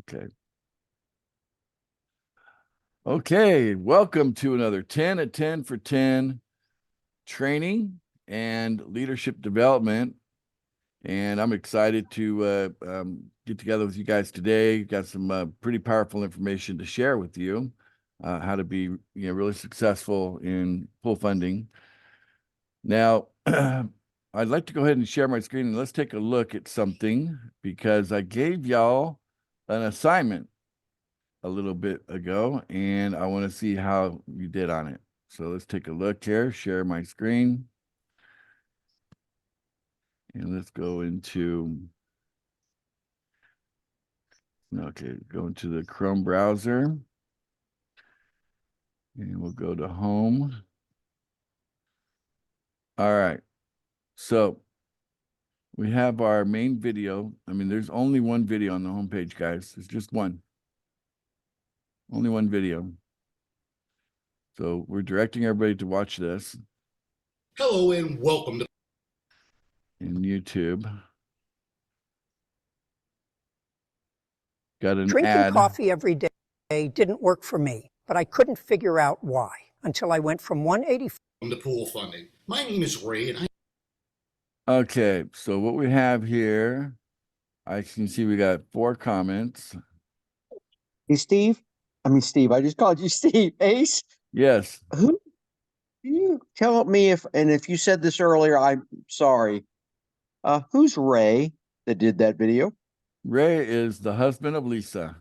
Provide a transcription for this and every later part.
Okay. Okay, welcome to another 10 at 10 for 10 training and leadership development. And I'm excited to get together with you guys today. Got some pretty powerful information to share with you, how to be really successful in full funding. Now, I'd like to go ahead and share my screen and let's take a look at something because I gave y'all an assignment a little bit ago, and I want to see how you did on it. So let's take a look here, share my screen. And let's go into, go into the Chrome browser. And we'll go to home. All right. So we have our main video. I mean, there's only one video on the homepage, guys. It's just one. Only one video. So we're directing everybody to watch this. Hello and welcome to in YouTube. Got an Drinking ad. coffee every day didn't work for me, but I couldn't figure out why until I went from 184 to Pool Funding. My name is Ray and Okay, so what we have here, I can see we got 4 comments. Hey, Steve. I just called you Steve. Ace. Yes. Who? Can you tell me if you said this earlier, I'm sorry. Who's Ray that did that video? Ray is the husband of Lisa.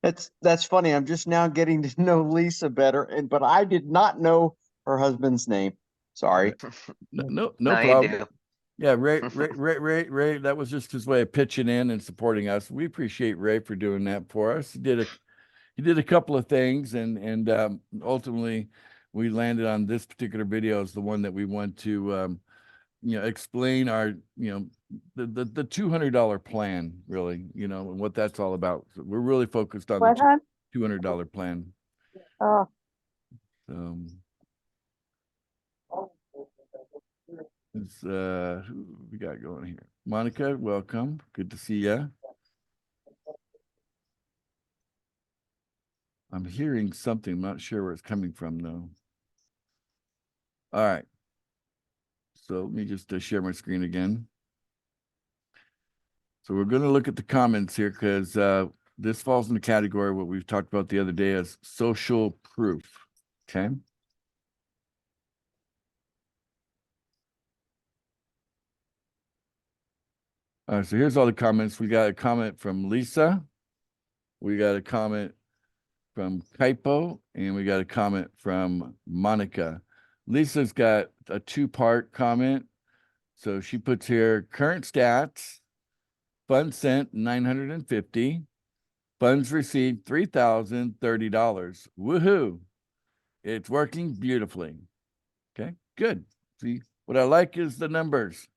That's funny. I'm just now getting to know Lisa better, but I did not know her husband's name. Sorry. No No, you problem. do. Yeah, Ray, that was just his way of pitching in and supporting us. We appreciate Ray for doing that for us. He did a couple of things, and ultimately we landed on this particular video as the one that we want to explain our the $200 plan, really, and what that's all about. So we're really focused on the $200 plan. Oh. Who we got going here? Monica, welcome. Good to see you. I'm hearing something. I'm not sure where it's coming from, though. All right. So let me just share my screen again. So we're going to look at the comments here because this falls in the category of what we've talked about the other day as social proof. Okay. All right, so here's all the comments. We got a comment from Lisa. We got a comment from Kaipo, and we got a comment from Monica. Lisa's got a 2-part comment. So she puts here current stats, funds sent 950, funds received $3,030. Woohoo! It's working beautifully. Okay, good. See, what I like is the numbers.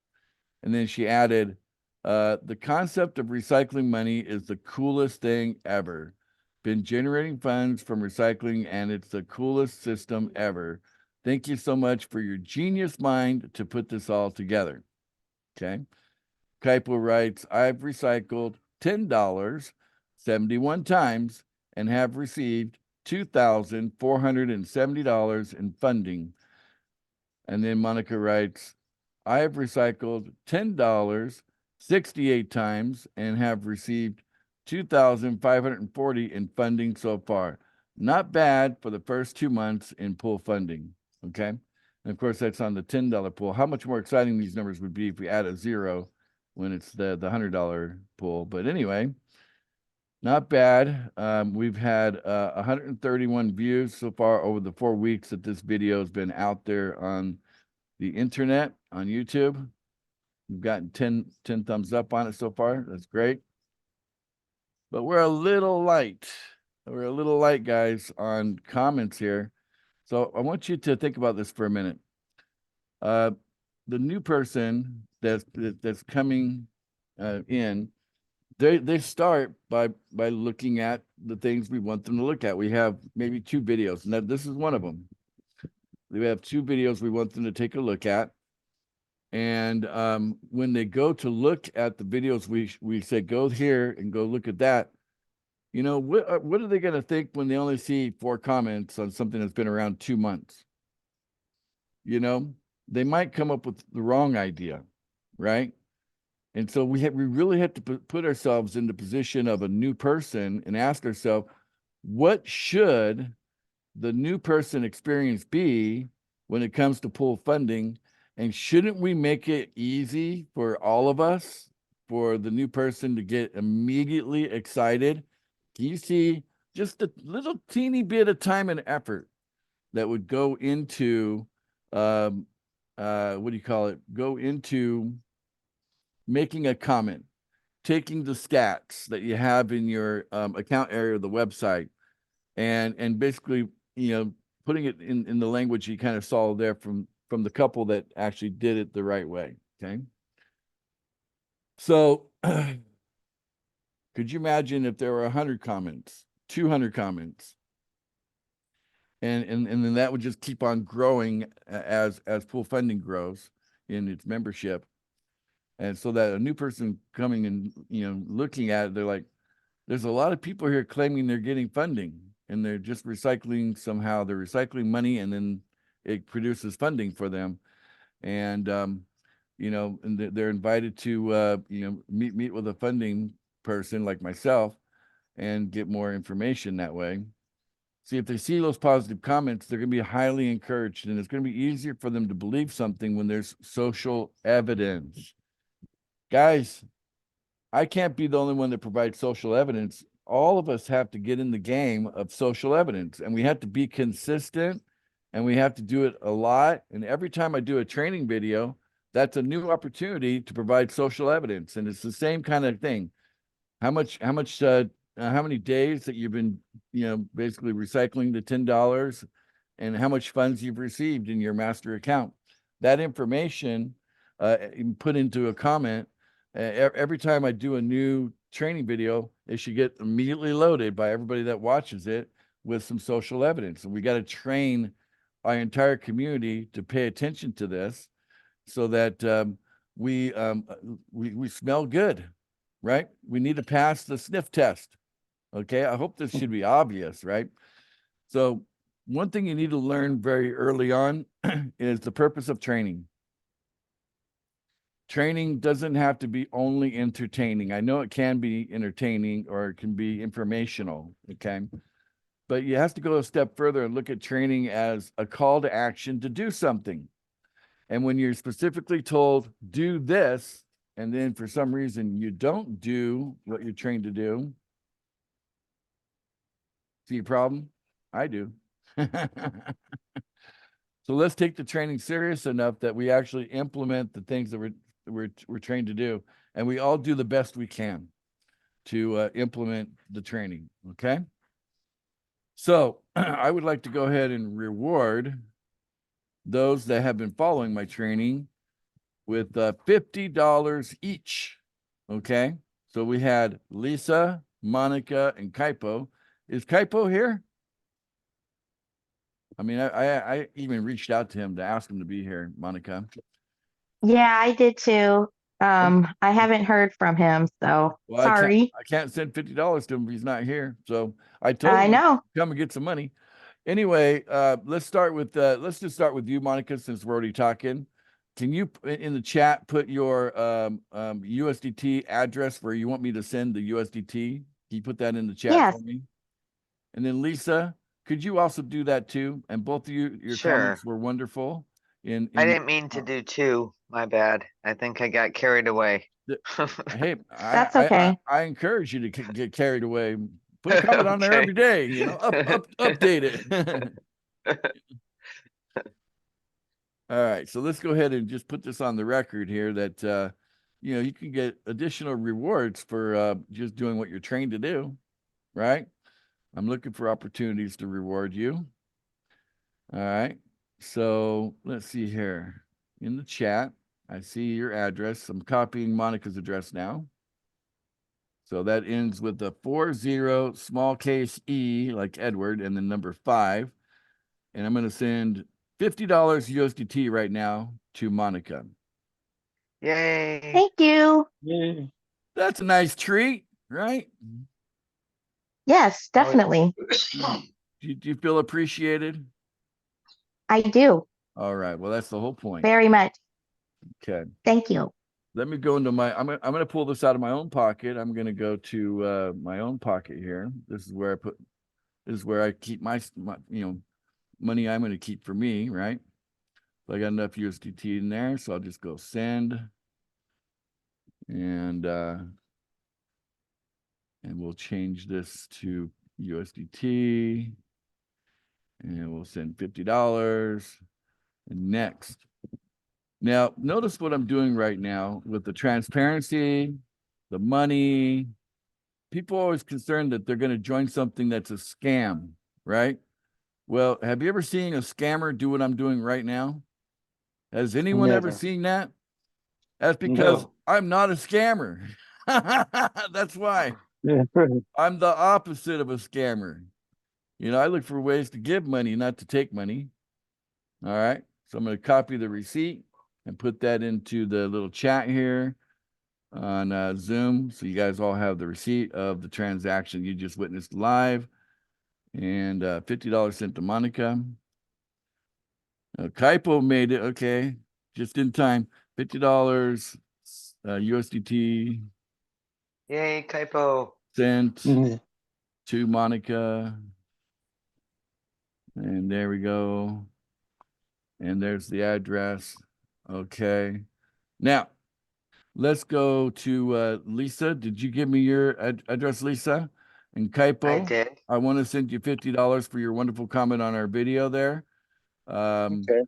And then she added, the concept of recycling money is the coolest thing ever. Been generating funds from recycling, and it's the coolest system ever. Thank you so much for your genius mind to put this all together. Okay. Kaipo writes, I've recycled $10 71 times and have received $2,470 in funding. And then Monica writes, I have recycled $10 68 times and have received $2,540 in funding so far. Not bad for the first 2 months in pool funding. Okay. And of course, that's on the $10 pool. How much more exciting these numbers would be if we add a 0 when it's the $100 pool. But anyway, not bad. We've had 131 views so far over the 4 weeks that this video has been out there on the internet, on YouTube. We've gotten 10 thumbs up on it so far. That's great. But we're a little light. We're a little light, guys, on comments here. So I want you to think about this for a minute. The new person that's coming in, they start by looking at the things we want them to look at. We have maybe 2 videos, and this is one of them. We have 2 videos we want them to take a look at. And when they go to look at the videos, we say, go here and go look at that. You know, what are they going to think when they only see 4 comments on something that's been around 2 months? You know, they might come up with the wrong idea, right? And so we really have to put ourselves in the position of a new person and ask ourselves, what should the new person experience be when it comes to pool funding? And shouldn't we make it easy for all of us, for the new person to get immediately excited? Can you see just a little teeny bit of time and effort that would go into, what do you call it? Go into making a comment, taking the stats that you have in your account area of the website, and basically, you know, putting it in the language you kind of saw there from the couple that actually did it the right way. Okay. So could you imagine if there were 100 comments, 200 comments, and then that would just keep on growing as pool funding grows in its membership. And so that a new person coming and, you know, looking at it, they're like, there's a lot of people here claiming they're getting funding, and they're just recycling somehow. They're recycling money, and then it produces funding for them. And, you know, and they're invited to, you know, meet with a funding person like myself and get more information that way. See, if they see those positive comments, they're going to be highly encouraged, and it's going to be easier for them to believe something when there's social evidence. Guys, I can't be the only one that provides social evidence. All of us have to get in the game of social evidence, and we have to be consistent, and we have to do it a lot. And every time I do a training video, that's a new opportunity to provide social evidence. And it's the same kind of thing. How many days that you've been, you know, basically recycling the $10, and how much funds you've received in your master account. That information put into a comment. Every time I do a new training video, it should get immediately loaded by everybody that watches it with some social evidence. And we got to train our entire community to pay attention to this, so that we smell good, right? We need to pass the sniff test. Okay, I hope this should be obvious, right? So one thing you need to learn very early on is the purpose of training. Training doesn't have to be only entertaining. I know it can be entertaining, or it can be informational, okay? But you have to go a step further and look at training as a call to action to do something. And when you're specifically told, do this, and then for some reason you don't do what you're trained to do, see a problem? I do. So let's take the training serious enough that we actually implement the things that we're trained to do, and we all do the best we can to implement the training. Okay. So I would like to go ahead and reward those that have been following my training with $50 each. Okay. So we had Lisa, Monica, and Kaipo. Is Kaipo here? I mean, I even reached out to him to ask him to be here, Monica. Yeah, I did too. I haven't heard from him, so Well, sorry. I can't send $50 to him if he's not here. So I told I him know. come and get some money. Anyway, let's just start with you, Monica, since we're already talking. Can you in the chat put your USDT address where you want me to send the USDT? Can you put that in the chat Yes. for me? And then Lisa, could you also do that too? And both of you, your Sure. comments were wonderful. I didn't mean to do two. My bad. I think I got carried away. Hey, That's okay. I encourage you to get carried away. Put a comment on there Okay. every day, you know, update it. All right, so let's go ahead and just put this on the record here that, you know, you can get additional rewards for just doing what you're trained to do, right? I'm looking for opportunities to reward you. All right, so let's see here. In the chat, I see your address. I'm copying Monica's address now. So that ends with the 40 small case E, like Edward, and then number 5. And I'm going to send $50 USDT right now to Monica. Yay. Thank you. Yeah. That's a nice treat, right? Yes, Oh, definitely. Do you feel appreciated? I do All right. Well, that's the whole point. very much. Okay. Thank you. Let me go into my, I'm gonna pull this out of my own pocket. I'm gonna go to my own pocket here. This is where I keep my money I'm gonna keep for me, right? So I got enough USDT in there, so I'll just go send. And we'll change this to USDT. And we'll send $50. And next. Now, notice what I'm doing right now with the transparency, the money. People are always concerned that they're going to join something that's a scam, right? Well, have you ever seen a scammer do what I'm doing right now? Has anyone ever Never. seen that? That's because No. I'm not a scammer. That's why. I'm the opposite of a scammer. I look for ways to give money, not to take money. All right. So I'm going to copy the receipt and put that into the little chat here on Zoom. So you guys all have the receipt of the transaction you just witnessed live. And $50 sent to Monica. Kaipo made it. Okay. Just in time. $50 USDT Yay, Kaipo. sent Yeah. to Monica. And there we go. And there's the address. Okay. Now, let's go to Lisa. Did you give me your address, Lisa? And Kaipo, I did. I want to send you $50 for your wonderful comment on our video there. Okay.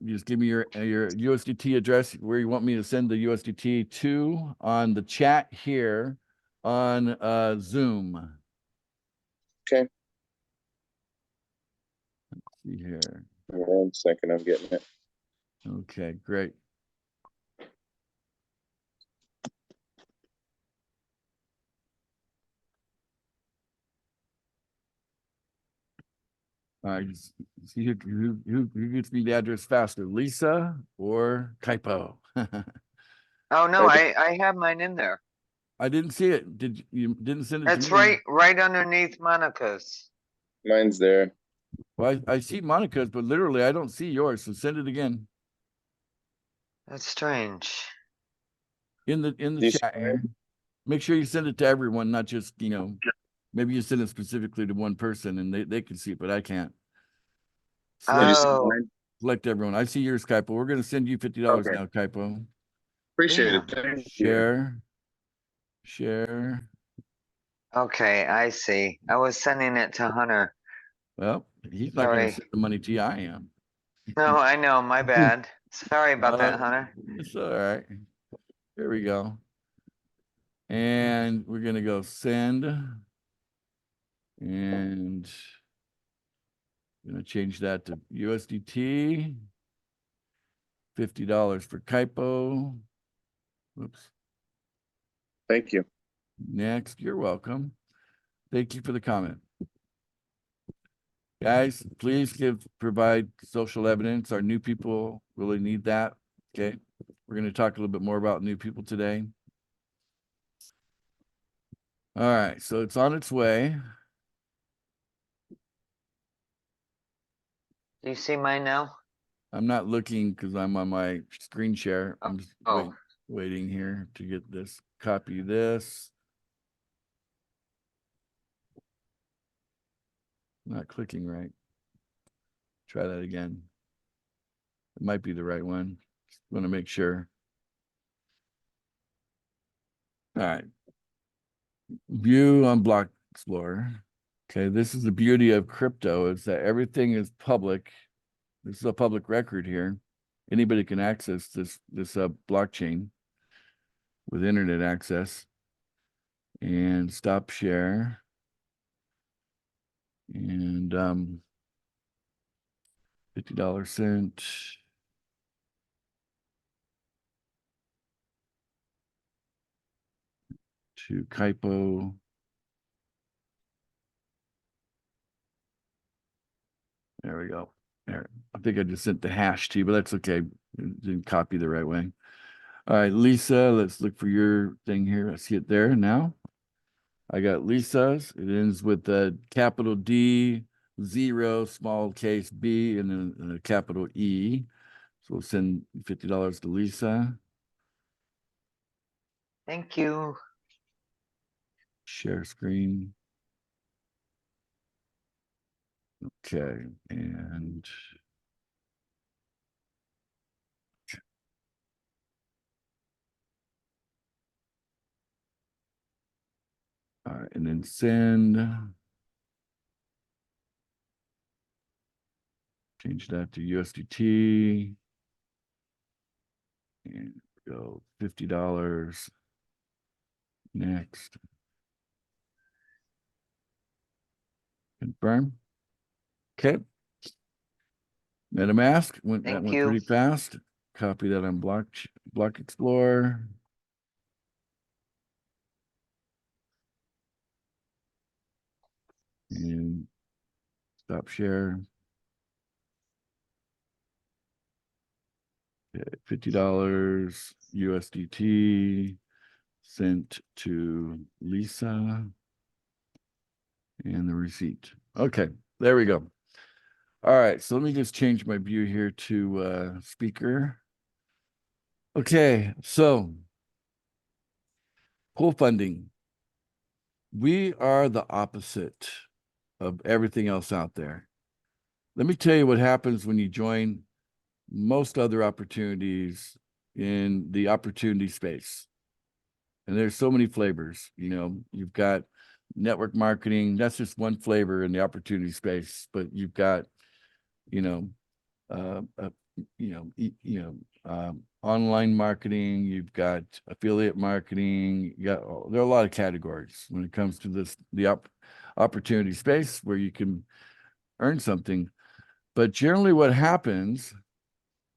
Just give me your USDT address where you want me to send the USDT to on the chat here on Zoom. Okay. Let's see here. 1 second, I'm getting it. Okay, great. All right, see who gets me the address faster, Lisa or Kaipo? Oh, no, I have mine in there. I didn't see it. You didn't send it to It's me? right underneath Monica's. Mine's there. Well, I see Monica's, but literally I don't see yours. So send it again That's strange. in the These- chat here. Make sure you send it to everyone, not just maybe you send it specifically to one person and they can see it, but I can't. Oh, Select everyone. I see yours, Kaipo. We're going to send you $50 Okay. now, Kaipo. Appreciate Yeah. it. Thank you. Share. okay, I see. I was sending it to Hunter. Well, he's not going to Sorry. send the money to you. I am. No, I know, my bad. Sorry about that, Hunter. It's all right. Here we go. And we're going to go send. And I'm going to change that to USDT. $50 for Kaipo. Whoops. Thank you. Next, you're welcome. Thank you for the comment. Guys, please provide social evidence. Our new people really need that. Okay. We're going to talk a little bit more about new people today. All right. So it's on its way. Do you see mine now? I'm not looking because I'm on my screen share. I'm just Oh. waiting here to get this. Copy this. Not clicking right. Try that again. It might be the right one. Just want to make sure. All right. View on Block Explorer. Okay, this is the beauty of crypto is that everything is public. This is a public record here. Anybody can access this blockchain with internet access. And stop share. And $50 sent. To Kaipo. There we go. There. I think I just sent the hash to you, but that's okay. Didn't copy the right way. All right, Lisa, let's look for your thing here. I see it there now. I got Lisa's. It ends with a capital D, 0, small case B, and then a capital E. So we'll send $50 to Lisa. Thank you. Share screen. Okay, and all right, and then send. Change that to USDT. And go $50. Next. Confirm. Okay. MetaMask that Thank went you. pretty fast. Copy that on Block Explorer. And stop share. Okay, $50 USDT sent to Lisa. And the receipt. Okay, there we go. All right, so let me just change my view here to speaker. Okay, so pool funding. We are the opposite of everything else out there. Let me tell you what happens when you join most other opportunities in the opportunity space. And there's so many flavors, you know, you've got network marketing, that's just one flavor in the opportunity space, but you've got, you know, online marketing, you've got affiliate marketing, there are a lot of categories when it comes to the opportunity space where you can earn something. But generally what happens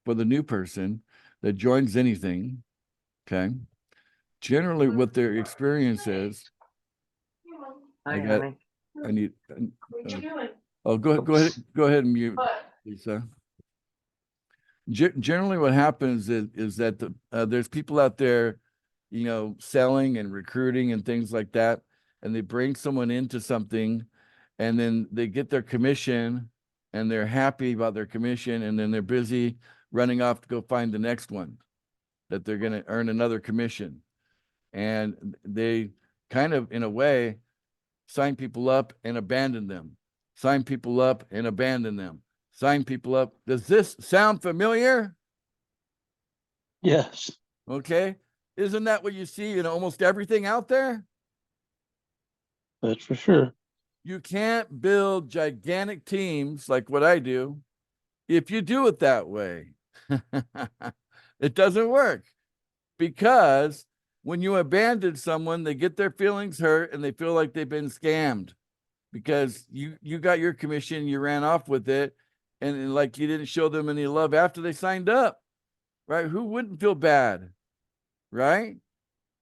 for the new person that joins anything, okay, generally what their experience is, Hi, go ahead and mute, Lisa. Generally what happens is that there's people out there, you know, selling and recruiting and things like that, and they bring someone into something and then they get their commission and they're happy about their commission, and then they're busy running off to go find the next one that they're going to earn another commission. And they kind of, in a way, sign people up and abandon them, sign people up and abandon them, sign people up. Does this sound familiar? Yes, Okay. Isn't that what you see in almost everything out there? that's for sure. You can't build gigantic teams like what I do if you do it that way. It doesn't work, because when you abandon someone, they get their feelings hurt and they feel like they've been scammed because you got your commission, you ran off with it, and like you didn't show them any love after they signed up, right? Who wouldn't feel bad, right?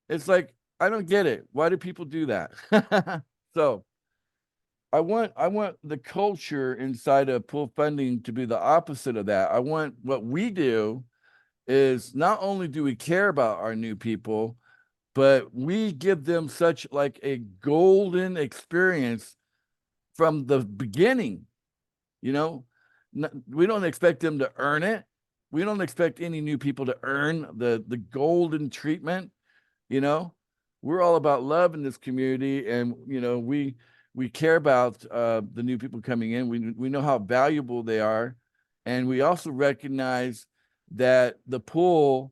It's like, I don't get it. Why do people do that? So I want the culture inside of pool funding to be the opposite of that. I want what we do is not only do we care about our new people, but we give them such like a golden experience from the beginning. You know, we don't expect them to earn it. We don't expect any new people to earn the golden treatment. You know, we're all about love in this community, and you know, we care about the new people coming in. We know how valuable they are, and we also recognize that the pool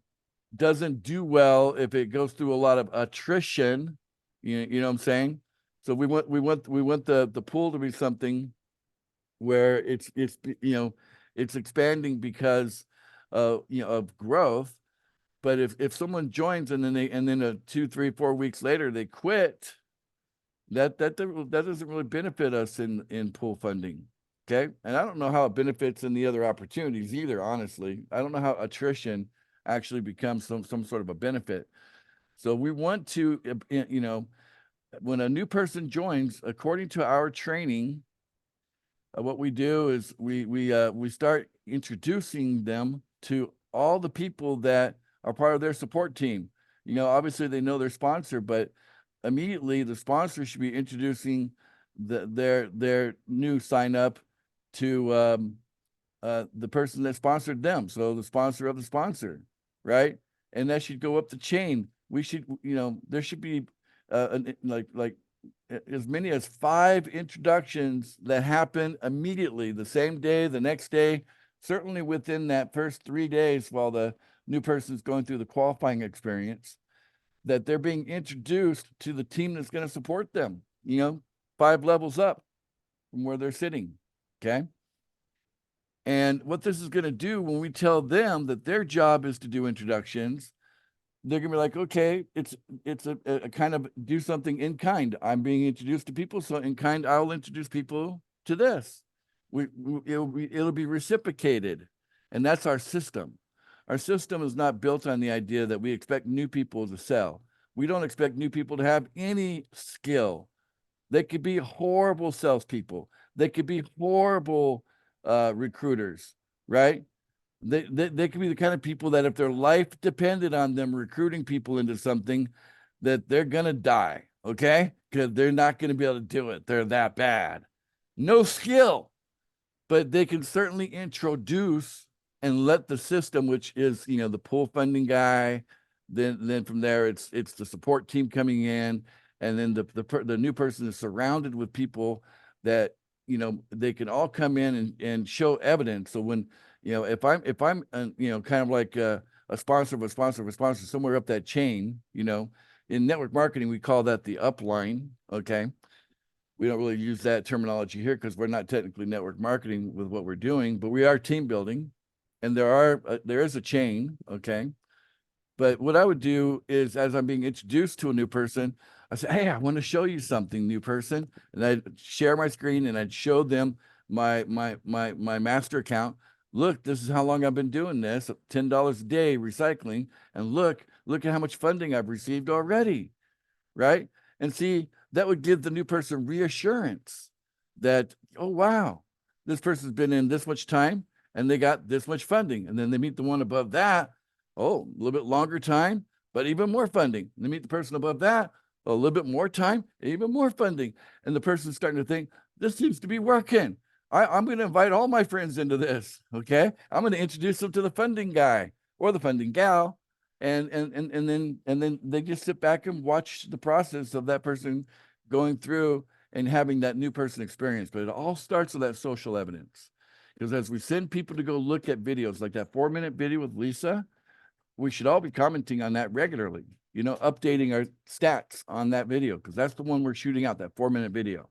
doesn't do well if it goes through a lot of attrition. You know what I'm saying? So we want the pool to be something where it's you know, it's expanding because you know, of growth. But if someone joins and then 2, 3, 4 weeks later they quit, that doesn't really benefit us in pool funding. Okay. And I don't know how it benefits in the other opportunities either, honestly. I don't know how attrition actually becomes some sort of a benefit. So we want to, you know, when a new person joins, according to our training, what we do is we start introducing them to all the people that are part of their support team. You know, obviously they know their sponsor, but immediately the sponsor should be introducing their new sign up to the person that sponsored them. So the sponsor of the sponsor, right? And that should go up the chain. We should, you know, there should be like as many as 5 introductions that happen immediately, the same day, the next day, certainly within that first 3 days while the new person is going through the qualifying experience, that they're being introduced to the team that's going to support them, you know, 5 levels up from where they're sitting. Okay. And what this is going to do when we tell them that their job is to do introductions, they're going to be like, okay, it's a kind of do something in kind. I'm being introduced to people, so in kind, I'll introduce people to this. It'll be reciprocated, and that's our system. Our system is not built on the idea that we expect new people to sell. We don't expect new people to have any skill. They could be horrible salespeople. They could be horrible recruiters, right? They could be the kind of people that if their life depended on them recruiting people into something, that they're going to die, okay? Because they're not going to be able to do it. They're that bad. No skill, but they can certainly introduce and let the system, which is, you know, the pool funding guy, then from there, it's the support team coming in, and then the new person is surrounded with people that, you know, they can all come in and show evidence. So when, you know, if I'm you know, kind of like a sponsor of a sponsor of a sponsor somewhere up that chain, you know, in network marketing, we call that the upline. Okay. We don't really use that terminology here because we're not technically network marketing with what we're doing, but we are team building, and there is a chain. Okay. But what I would do is, as I'm being introduced to a new person, I say, hey, I want to show you something, new person. And I'd share my screen and I'd show them my master account. Look, this is how long I've been doing this, $10 a day recycling. And look at how much funding I've received already, right? And see, that would give the new person reassurance that, oh, wow, this person's been in this much time and they got this much funding. And then they meet the one above that, oh, a little bit longer time, but even more funding. And they meet the person above that, a little bit more time, even more funding. And the person's starting to think, this seems to be working. I'm going to invite all my friends into this. Okay. I'm going to introduce them to the funding guy or the funding gal. And then they just sit back and watch the process of that person going through and having that new person experience. But it all starts with that social evidence. Because as we send people to go look at videos like that 4-minute video with Lisa, we should all be commenting on that regularly, you know, updating our stats on that video, because that's the one we're shooting out, that 4-minute video.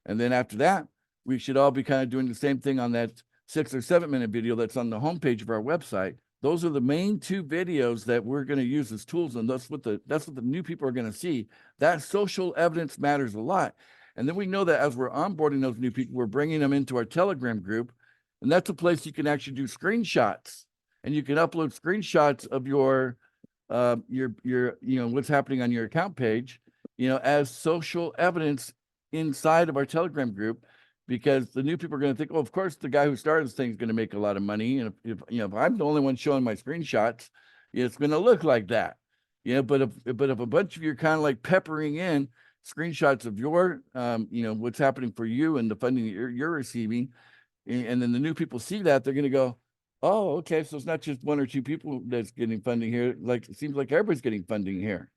And then after that, we should all be kind of doing the same thing on that 6 or 7-minute video that's on the homepage of our website. Those are the main 2 videos that we're going to use as tools, and that's what the new people are going to see. That social evidence matters a lot. And then we know that as we're onboarding those new people, we're bringing them into our Telegram group, and that's a place you can actually do screenshots, and you can upload screenshots of your you know, what's happening on your account page, you know, as social evidence inside of our Telegram group. Because the new people are going to think, oh, of course, the guy who started this thing is going to make a lot of money. And if you know, if I'm the only one showing my screenshots, it's going to look like that. You know, but if a bunch of you are kind of like peppering in screenshots of your, you know, what's happening for you and the funding that you're receiving, and then the new people see that, they're going to go, oh, okay, so it's not just 1 or 2 people that's getting funding here. Like, it seems like everybody's getting funding here.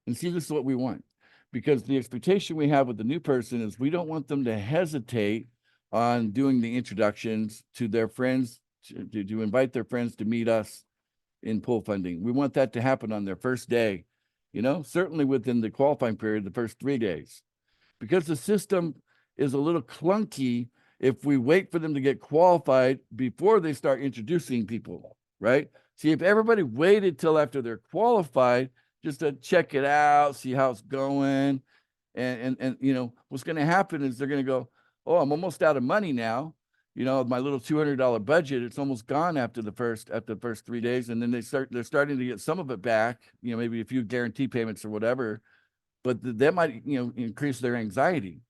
And see, this is what we want. Because the expectation we have with the new person is we don't want them to hesitate on doing the introductions to their friends, to invite their friends to meet us in pool funding. We want that to happen on their first day, you know, certainly within the qualifying period, the first 3 days. Because the system is a little clunky if we wait for them to get qualified before they start introducing people, right? See, if everybody waited till after they're qualified, just to check it out, see how it's going. And you know, what's going to happen is they're going to go, oh, I'm almost out of money now. You know, my little $200 budget, it's almost gone after the first 3 days. And then they're starting to get some of it back, you know, maybe a few guarantee payments or whatever, but that might, you know, increase their anxiety.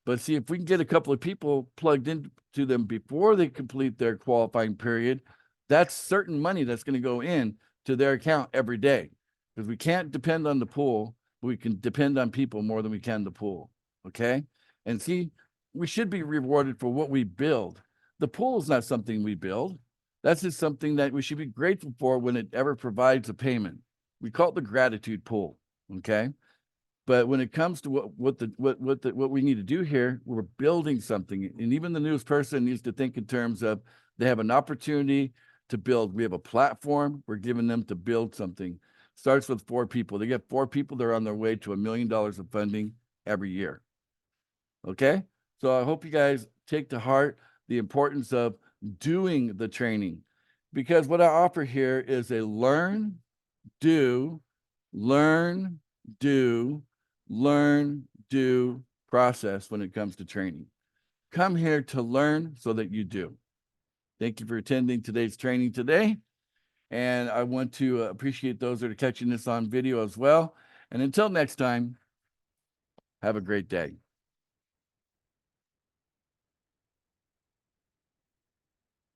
But see, if we can get a couple of people plugged into them before they complete their qualifying period, that's certain money that's going to go in to their account every day. Because we can't depend on the pool, but we can depend on people more than we can the pool. Okay? And see, we should be rewarded for what we build. The pool is not something we build. That's just something that we should be grateful for when it ever provides a payment. We call it the gratitude pool. Okay? But when it comes to what we need to do here, we're building something. And even the newest person needs to think in terms of they have an opportunity to build. We have a platform. We're giving them to build something. Starts with 4 people. They get 4 people. They're on their way to $1 million of funding every year. Okay? So I hope you guys take to heart the importance of doing the training, because what I offer here is a learn, do process when it comes to training. Come here to learn so that you do. Thank you for attending today's training today. And I want to appreciate those that are catching this on video as well. And until next time, have a great day.